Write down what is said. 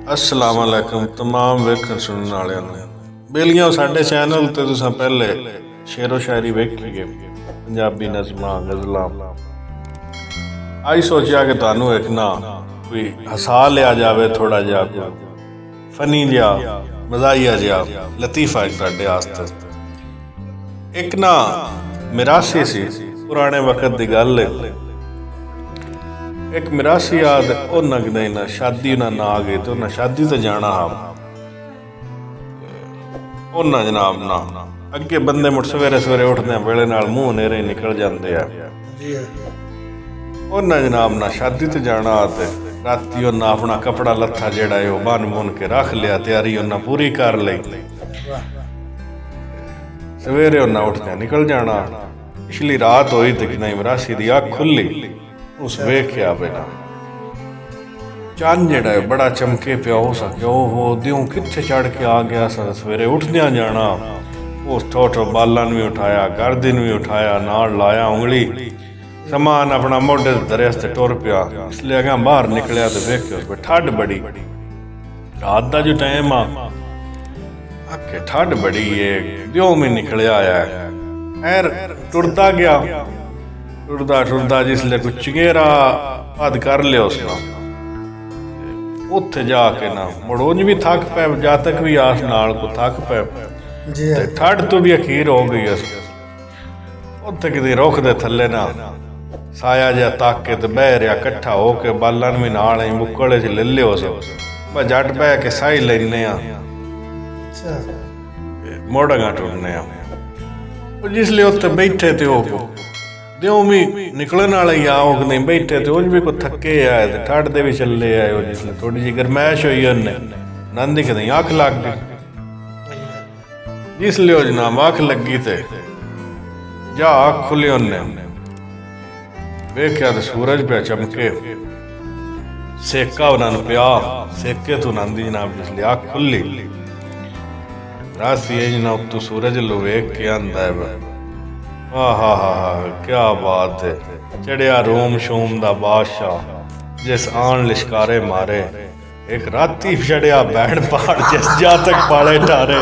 अस्सलाम वालेकुम तमाम वेखण सुनने वाले बेलियां साडे चैनल ते तुसां पहले शेरो शायरी वेखी गए पंजाबी नज़मां गज़लां। आई सोचा कि तुहानू एक ना कोई हसा लिया जावे, थोड़ा जिहा फनी जिहा मज़ाहिया जिहा लतीफ़ा एक तुहाडे आस्ते। एक ना मिरासी सी पुराने वक्त दी गल है। एक मिरासी याद नगदे ना शादी ना ना आ गई तो ना शादी तो जाना हा ना जनाब ना अगे बंदे मुड़ सवेरे सवेरे उठदे वेले नाल मुंह नेरे निकल जाते हैं। ना जनाब ना शादी तो जाना ते राती उन्हें अपना कपड़ा लत्था जेड़ा है बन बुन के रख लिया, तैयारी उन्हें पूरी कर ली। सवेरे उन्हें उठदे निकल जाना। पिछली रात हुई तो कि नहीं मिरासी दी अख खुली, उस वेख्या बेटा चंद जेड़ा है बड़ा चमके पिया हो सके वो दियों किथे चढ़ के आ गया। सवेरे उठदिया जाना, उस ठोठो बालन भी उठाया, गर्दन भी उठाया, नाल लाया उंगली, समान अपना मोढे धरे ते टुर पिया। इसलिए अगर बाहर निकलिया तो वेख्यो ठंड बड़ी, रात का जो टाइम आके ठंड बड़ी है, दियों में निकलिया आया खैर टुरदा गया। टुरदा टुरदा जिसले कुछ चंगेरा हद कर लिया उसका उत्थे जाके ना मुड़ोज भी थक पै, जातक भी आस नाल को थक पै, ठंड तो भी अखीर हो गई। उत्थे किते रुख दे थल्ले ना साया जिहा तक के ते बह रहा कट्ठा हो के, बालन भी नाल ही मुक्कड़े च ले लियो बस जट बह के साही लेने मोड़गा टुरने जिसले उत्थे बैठे ते हो दियों भी निकलने वाले ही आओ नहीं बैठे तो उज भी कोई थके आए तो ठंड दे भी चले आए। जिसले थोड़ी जी गरमैश हुई उन्हें नंदी कहीं अख लग गई। जिसले जनाब अख लगी तो जा अख खुली उन्हें वेख्या तो सूरज पे चमके, सेका उन्होंने पिया, सेके तो नंदी जनाब जिसले अख खुली रासी जनाब तो सूरज लो वेख के आंदा है हा क्या बात है, चढ़िया रोम शोम दा बादशाह जिस आन लिशकारे मारे, एक राती चढ़िया बैण पहाड़ जिस जातक पाले ठारे।